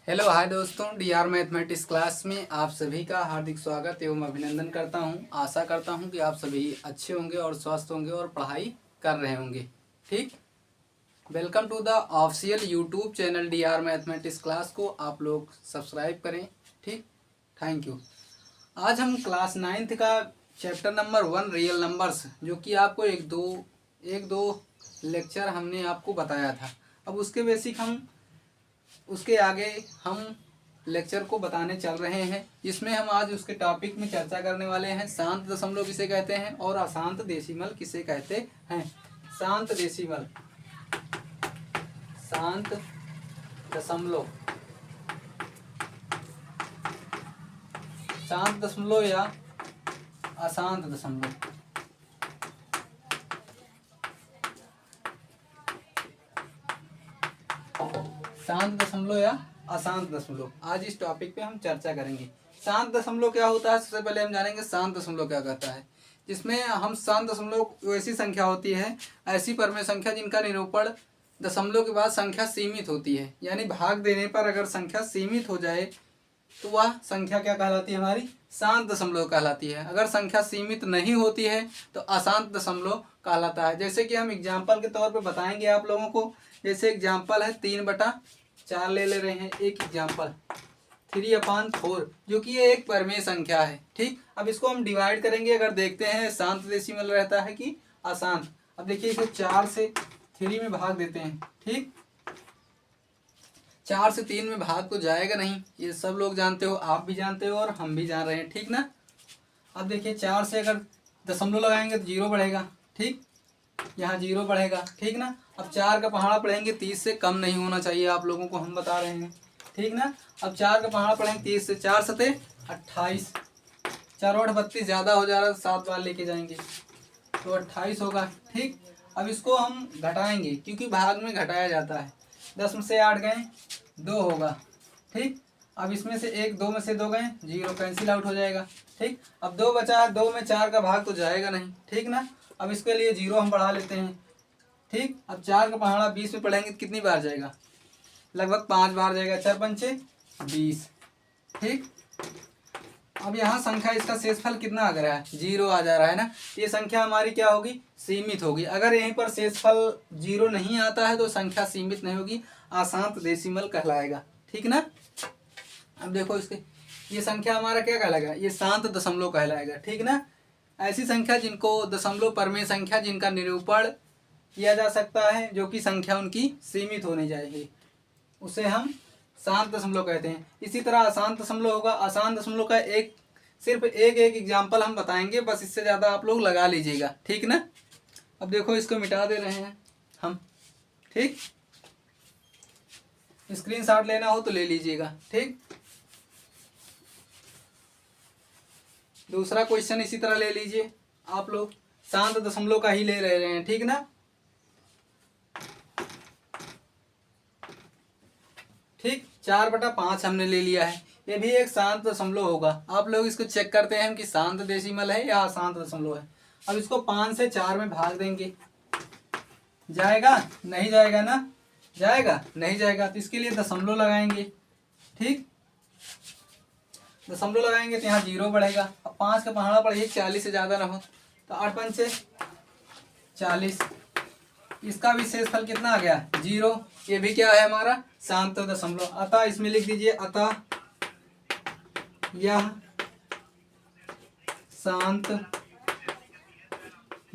Hello hi दोस्तों, D R mathematics class में आप सभी का हार्दिक स्वागत एवं अभिनंदन करता हूं। आशा करता हूं कि आप सभी अच्छे होंगे और स्वस्थ होंगे और पढ़ाई कर रहे होंगे। ठीक, welcome to the official YouTube channel DR mathematics class को आप लोग सब्सक्राइब करें। ठीक, थैंक यू। आज हम क्लास 9th का चैप्टर नंबर 1 रियल नंबर्स, जो कि आपको एक दो लेक्चर हमने आपको बताया था। अब उसके बेसिक उसके आगे हम लेक्चर को बताने चल रहे हैं, जिसमें हम आज उसके टॉपिक में चर्चा करने वाले हैं। शांत दशमलव किसे कहते हैं और अशांत डेसिमल किसे कहते हैं। शांत डेसिमल, शांत दशमलव, शांत दशमलव या अशांत दशमलव। शांत दशमलव या अशांत दशमलव, आज इस टॉपिक पे हम चर्चा करेंगे। शांत दशमलव क्या होता है, सबसे पहले हम जानेंगे शांत दशमलव क्या कहता है। जिसमें हम शांत दशमलव ऐसी संख्या होती है, ऐसी परमेय संख्या जिनका निरूपण दशमलव के बाद संख्या सीमित होती है, यानी भाग देने पर अगर संख्या सीमित हो जाए तो वह संख्या क्या कहलाती है, हमारी शांत दशमलव कहलाती है। अगर संख्या सीमित नहीं होती है तो अशांत दशमलव कहलाता है। जैसे कि हम एग्जाम्पल के तौर पे बताएंगे आप लोगों को। जैसे एग्जाम्पल है 3/4 ले रहे हैं। एक एग्जाम्पल 3/4, जो कि ये एक परमेय संख्या है। ठीक, अब इसको हम डिवाइड करेंगे। अगर देखते हैं शांत डेसिमल रहता है कि अशांत। अब देखिए इसे 4 से 3 में भाग देते हैं। ठीक, 4 से 3 में भाग तो जाएगा नहीं, ये सब लोग जानते हो, आप भी जानते हो और हम भी जान रहे हैं। ठीक ना। अब देखिए 4 से अगर दशमलव लगाएंगे तो 0 बढ़ेगा। ठीक, यहाँ 0 बढ़ेगा। ठीक ना। अब 4 का पहाड़ा पढ़ेंगे, 30 से कम नहीं होना चाहिए, आप लोगों को हम बता रहे हैं। ठीक ना। अब 4 का पहाड़ा पढ़ेंगे 30 से, 4 सते 28, 4 और 32 ज़्यादा हो जा रहा है, 7 बार लेके जाएंगे तो 28 होगा। ठीक, अब इसको हम घटाएंगे क्योंकि भाग में घटाया जाता है। 10 में से 8 गए 2 होगा। ठीक, अब इसमें से 1, 2 में से 2 गए 0, कैंसिल आउट हो जाएगा। ठीक, अब 2 बचा है, 2 में 4 का भाग तो जाएगा नहीं। ठीक ना। अब इसके लिए 0 हम बढ़ा लेते हैं। ठीक, अब 4 का पहाड़ा 20 में पढ़ेंगे तो कितनी बार जाएगा, लगभग 5 बार जाएगा। 4 पंचे 20। ठीक, अब यहाँ संख्या इसका शेषफल कितना आ रहा है, 0 आ जा रहा है ना। ये संख्या हमारी क्या होगी, सीमित होगी। अगर यहीं पर शेषफल 0 नहीं आता है तो संख्या सीमित नहीं होगी, अशांत डेसिमल कहलाएगा। ठीक ना। अब देखो इसके, ये संख्या हमारा क्या कहलाएगा, ये शांत दशमलव कहलाएगा। ठीक ना। ऐसी संख्या जिनको दशमलव परमेय संख्या जिनका निरूपण किया जा सकता है, जो कि संख्या उनकी सीमित होने जाएगी, उसे हम शांत दशमलव कहते हैं। इसी तरह अशांत दशमलव होगा। अशांत दशमलव का सिर्फ एक एग्जाम्पल हम बताएंगे, बस इससे ज़्यादा आप लोग लगा लीजिएगा। ठीक ना। अब देखो इसको मिटा दे रहे हैं हम। ठीक, स्क्रीनशॉट लेना हो तो ले लीजिएगा। ठीक, दूसरा क्वेश्चन इसी तरह ले लीजिए आप लोग, शांत दशमलव का ही ले रहे हैं। ठीक ना। ठीक, 4/5 हमने ले लिया है, ये भी एक शांत दशमलव होगा। आप लोग इसको चेक करते हैं कि शांत डेसिमल है या अशांत दशमलव है। अब इसको 5 से 4 में भाग देंगे, जाएगा नहीं जाएगा ना, जाएगा नहीं जाएगा, तो इसके लिए दशमलव लगाएंगे। ठीक, दशमलव लगाएंगे तो यहाँ 0 बढ़ेगा। अब 5 का पहाड़ा पढ़िए, 40 से ज़्यादा ना हो, तो 8 पंचे 40। इसका भी शेषफल कितना आ गया, 0। ये भी क्या है हमारा, शांत दशमलव। अतः इसमें लिख दीजिए, अतः यह शांत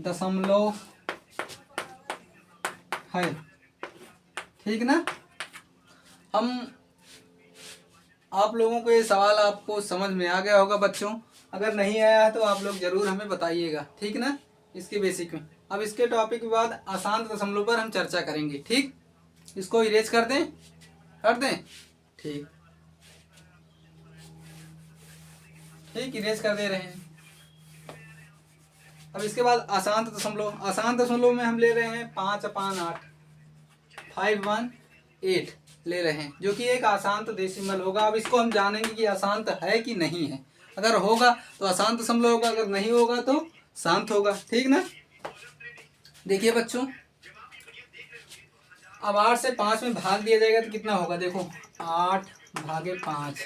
दशमलव है। ठीक ना। हम आप लोगों को ये सवाल आपको समझ में आ गया होगा बच्चों। अगर नहीं आया है तो आप लोग जरूर हमें बताइएगा। ठीक ना, इसके बेसिक में। अब इसके टॉपिक के बाद अशांत दशमलव पर हम चर्चा करेंगे। ठीक, इसको इरेज कर दें, कर दें। ठीक, ठीक, इरेज कर दे रहे हैं। अब इसके बाद अशांत दशमलव। अशांत दशमलव में हम ले रहे हैं 5/8, 518 ले रहे हैं, जो कि एक अशांत डेसिमल होगा। अब इसको हम जानेंगे कि अशांत है कि नहीं है। अगर होगा तो अशांत दशमलव होगा, अगर नहीं होगा तो शांत होगा। ठीक ना। देखिए बच्चों, अब 8 से 5 में भाग दिया जाएगा तो कितना होगा, देखो 8/5।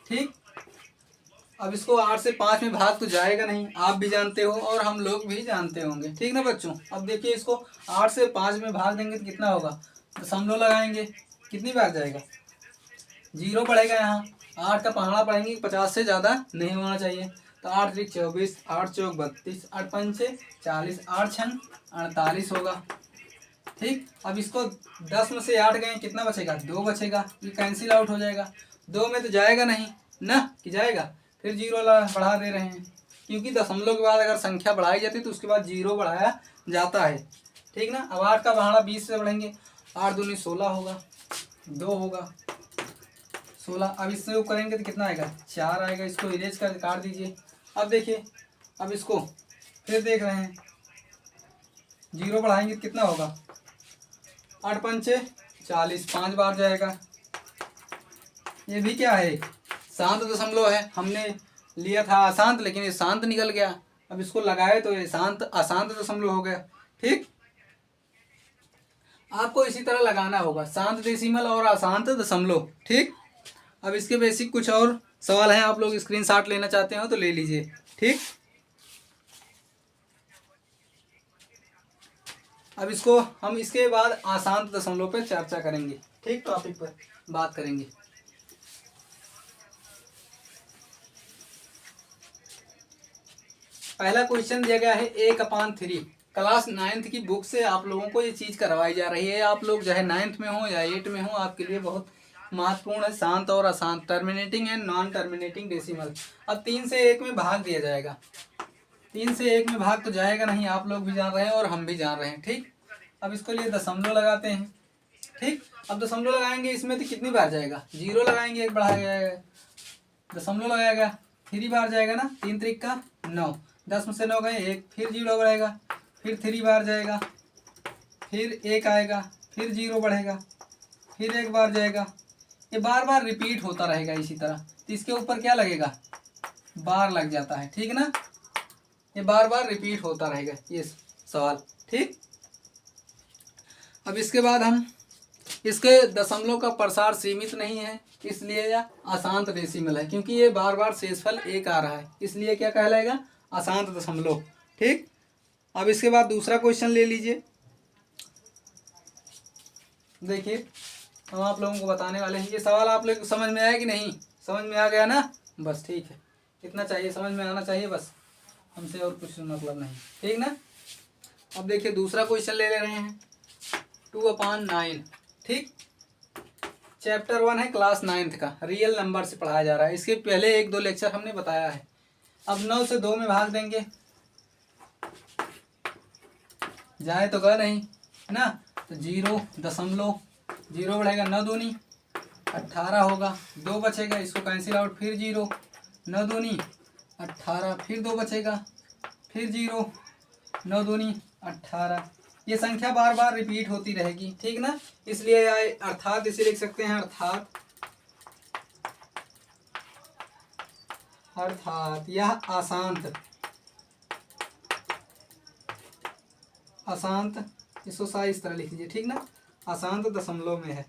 ठीक, अब इसको 8 से 5 में भाग तो जाएगा नहीं, आप भी जानते हो और हम लोग भी जानते होंगे, ठीक ना बच्चों। अब देखिए इसको 8 से 5 में भाग देंगे तो कितना होगा, दशमलव लगाएंगे, कितनी बार जाएगा, 0 बढ़ेगा। यहाँ 8 का पहाड़ा पढ़ेंगे, 50 से ज़्यादा नहीं होना चाहिए। तो 8 3 24, 8 चौक 32, 8 पंचे 40, 8 छन 48 होगा। ठीक, अब इसको 10 में से 8 गए, कितना बचेगा, 2 बचेगा, ये कैंसिल आउट हो जाएगा। 2 में तो जाएगा नहीं ना, कि जाएगा, फिर 0 बढ़ा दे रहे हैं, क्योंकि दशमलव के बाद अगर संख्या बढ़ाई जाती है तो उसके बाद 0 बढ़ाया जाता है। ठीक ना। अब 8 का पहाड़ा 20 से बढ़ेंगे, 8 दूनी 16 होगा, 2 होगा 16। अब इससे वो करेंगे तो कितना आएगा, 4 आएगा। इसको इरेज कर काट दीजिए। अब देखिए, अब इसको फिर देख रहे हैं, 0 बढ़ाएंगे तो कितना होगा, 8 पंचे 40, 5 बार जाएगा। ये भी क्या है, शांत दशमलव है, हमने लिया था अशांत, लेकिन ये शांत निकल गया। अब इसको लगाए तो ये शांत अशांत दशमलव हो गया। ठीक, आपको इसी तरह लगाना होगा, शांत डेसिमल और अशांत दशमलव। ठीक, अब इसके बेसिक कुछ और सवाल हैं, आप लोग स्क्रीनशॉट लेना चाहते हो तो ले लीजिए। ठीक, अब इसको हम इसके बाद अशांत दशमलव पर चर्चा करेंगे। ठीक, टॉपिक पर बात करेंगे। पहला क्वेश्चन दिया गया है 1/3। क्लास 9th की बुक से आप लोगों को ये चीज़ करवाई जा रही है। आप लोग चाहे 9th में हो या 8 में हो, आपके लिए बहुत महत्वपूर्ण है, शांत और अशांत, terminating and non terminating decimal. अब 3 से 1 में भाग दिया जाएगा, 3 से 1 में भाग तो जाएगा नहीं, आप लोग भी जान रहे हैं और हम भी जान रहे हैं। ठीक, अब इसको लिए दशमलव लगाते हैं। ठीक, अब दशमलव लगाएंगे, इसमें तो कितनी बार जाएगा, 0 लगाएंगे, 1 बढ़ाया जाएगा, दशमलव लगाएगा 3 बार जाएगा ना, 3 त्रिक का 9, 10 में से 9 गए 1, फिर 0 बढ़ेगा, फिर 3 बार जाएगा, फिर 1 आएगा, फिर 0 बढ़ेगा, फिर 1 बार जाएगा। ये बार बार रिपीट होता रहेगा इसी तरह। तो इसके ऊपर क्या लगेगा, बार लग जाता है। ठीक ना, ये बार बार रिपीट होता रहेगा ये सवाल। ठीक, अब इसके बाद हम इसके दशमलव का प्रसार सीमित नहीं है, इसलिए यह अशांत डेसिमल है, क्योंकि ये बार बार शेषफल 1 आ रहा है, इसलिए क्या कहलाएगा, अशांत दशमलव। ठीक, अब इसके बाद दूसरा क्वेश्चन ले लीजिए। देखिए, हम आप लोगों को बताने वाले हैं, ये सवाल आप लोग को समझ में आया कि नहीं, समझ में आ गया ना, बस ठीक है, इतना चाहिए, समझ में आना चाहिए बस, हमसे और कुछ मतलब नहीं। ठीक ना। अब देखिए दूसरा क्वेश्चन ले रहे हैं, 2/9। ठीक, चैप्टर 1 है क्लास 9th का, रियल नंबर से पढ़ाया जा रहा है। इसके पहले 1-2 लेक्चर हमने बताया है। अब 9 से 2 में भाग देंगे, जाए तो गए नहीं ना, तो 0 दशमलव 0 बढ़ेगा, 9 दूनी 18 होगा, 2 बचेगा, इसको कैंसिल आउट, फिर 0, 9 दूनी 18, फिर 2 बचेगा, फिर 0, 9 दूनी 18। ये संख्या बार बार रिपीट होती रहेगी। ठीक ना, इसलिए अर्थात इसे लिख सकते हैं, अर्थात यह अशांत इसको साई इस तरह लिख लीजिए। ठीक ना, अशांत दशमलव में है।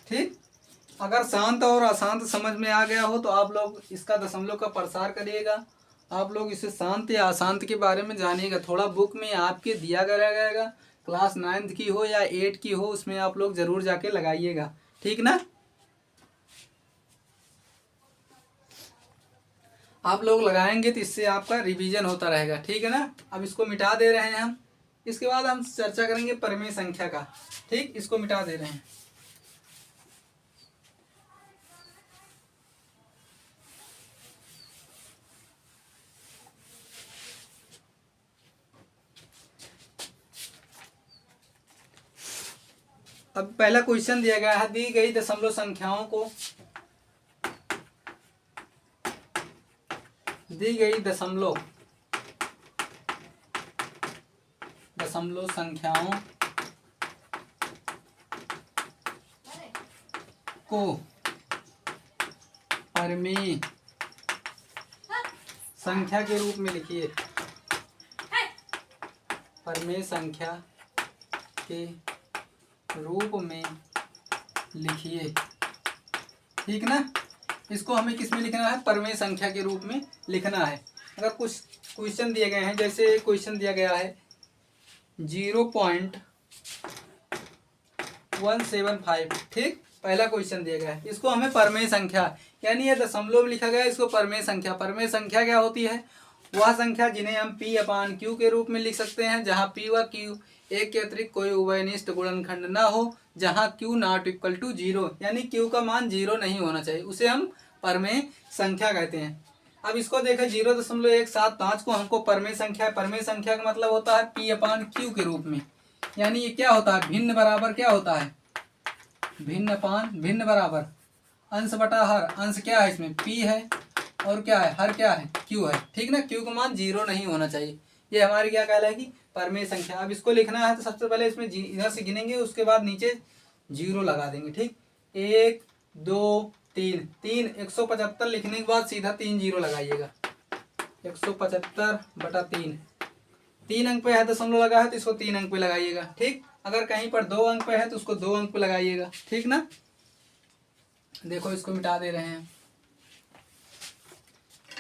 ठीक, अगर शांत और अशांत समझ में आ गया हो तो आप लोग इसका दशमलव का प्रसार करिएगा। आप लोग इसे शांत या अशांत के बारे में जानिएगा। थोड़ा बुक में आपके दिया गया क्लास 9th की हो या 8 की हो, उसमें आप लोग जरूर जाके लगाइएगा। ठीक ना, आप लोग लगाएंगे तो इससे आपका रिवीजन होता रहेगा। ठीक है ना। अब इसको मिटा दे रहे हैं हम, इसके बाद हम चर्चा करेंगे परिमेय संख्या का। ठीक, इसको मिटा दे रहे हैं। अब पहला क्वेश्चन दिया गया है, दी गई दशमलव संख्याओं को, दी गई दशमलव संख्याओं को परिमेय संख्या के रूप में लिखिए। परमेय संख्या के रूप में लिखिए। ठीक ना, इसको हमें किस में लिखना है, परमेय संख्या के रूप में लिखना है। अगर कुछ क्वेश्चन दिए गए हैं, जैसे क्वेश्चन दिया गया है 0.175, ठीक, पहला क्वेश्चन दिया गया है, इसको हमें परमेय संख्या, यानी ये दशमलव लिखा गया है, इसको परमेय संख्या। परमेय संख्या क्या होती है, वह संख्या जिन्हें हम P/Q के रूप में लिख सकते हैं, जहां P व Q एक के अतिरिक्त कोई उभयनिष्ठ गुणनखंड ना हो, जहां Q नॉट इक्वल टू 0, यानी Q का मान 0 नहीं होना चाहिए, उसे हम परमेय संख्या कहते हैं। अब इसको देखें 0.175 को हमको परमेय संख्या, परमेय संख्या का मतलब होता है P/Q के रूप में, यानी ये क्या होता है, भिन्न बराबर क्या होता है, भिन्न बराबर अंश बटा हर। अंश क्या है इसमें, P है, और क्या है, हर क्या है, Q है। ठीक ना, Q का मान 0 नहीं होना चाहिए, ये हमारी क्या कहलाएगी, परमेय संख्या। अब इसको लिखना है तो सबसे पहले इसमें इधर से गिनेंगे, उसके बाद नीचे 0 लगा देंगे। ठीक, 1 2 3, 175 लिखने के बाद सीधा 3 0 लगाइएगा, 175/3। 3 अंक पे है, दशमलव लगा है तो इसको 3 अंक पे लगाइएगा। ठीक, अगर कहीं पर 2 अंक पे है तो उसको 2 अंक पे लगाइएगा। ठीक ना, देखो इसको मिटा दे रहे हैं,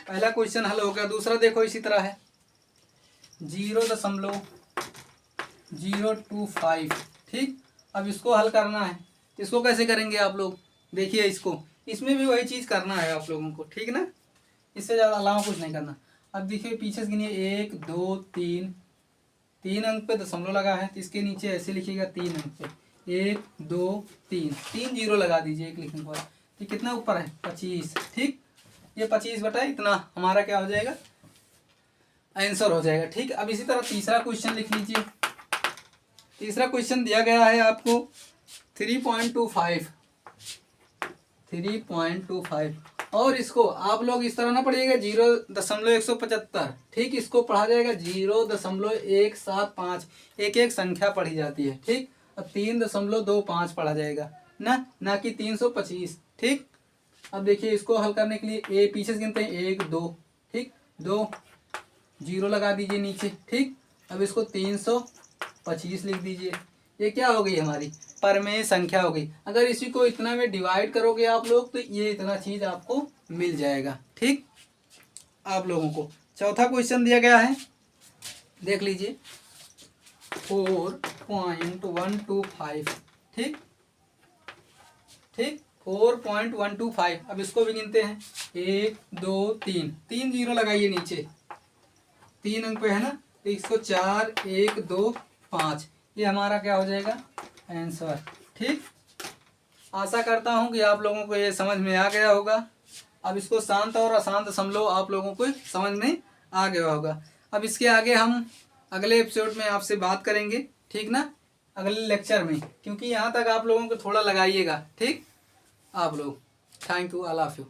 पहला क्वेश्चन हल हो गया। दूसरा देखो इसी तरह है 0.025। ठीक, अब इसको हल करना है, इसको कैसे करेंगे आप लोग, देखिए इसको, इसमें भी वही चीज़ करना है आप लोगों को। ठीक ना, इससे ज़्यादा अलावा कुछ नहीं करना। अब देखिए पीछे से गिनिए, 1 2 3, 3 अंक पे दशमलव लगा है तो इसके नीचे ऐसे लिखिएगा 3 अंक पे, 1 2 3, 3 0 लगा दीजिए एक लिखने के बाद। तो कितना ऊपर है, 25। ठीक, ये 25 बटा इतना हमारा क्या हो जाएगा, आंसर हो जाएगा। ठीक, अब इसी तरह तीसरा क्वेश्चन लिख लीजिए। तीसरा क्वेश्चन दिया गया है आपको 3.25, और इसको आप लोग इस तरह ना पढ़िएगा 0.175। ठीक, इसको पढ़ा जाएगा 0.175, एक एक संख्या पढ़ी जाती है। ठीक, अब 3.25 पढ़ा जाएगा ना कि 325। ठीक, अब देखिए इसको हल करने के लिए ए पीछे से गिनते हैं 1 2, ठीक, 2 0 लगा दीजिए नीचे। ठीक, अब इसको 325 लिख दीजिए। ये क्या हो गई, हमारी परमेय संख्या हो गई। अगर इसी को इतना में डिवाइड करोगे आप लोग तो ये इतना चीज़ आपको मिल जाएगा। ठीक, आप लोगों को चौथा क्वेश्चन दिया गया है, देख लीजिए 4.125। ठीक, 4.125। अब इसको भी गिनते हैं 1 2 3, 3 0 लगाइए नीचे, 3 अंक पे है ना, तो इसको 4 1 2 5, ये हमारा क्या हो जाएगा, आंसर। ठीक, आशा करता हूँ कि आप लोगों को ये समझ में आ गया होगा। अब इसको शांत और अशांत समझो, आप लोगों को समझ में आ गया होगा। अब इसके आगे हम अगले एपिसोड में आपसे बात करेंगे। ठीक ना, अगले लेक्चर में, क्योंकि यहाँ तक आप लोगों को थोड़ा लगाइएगा। ठीक, आप लोग, thank you, I love you.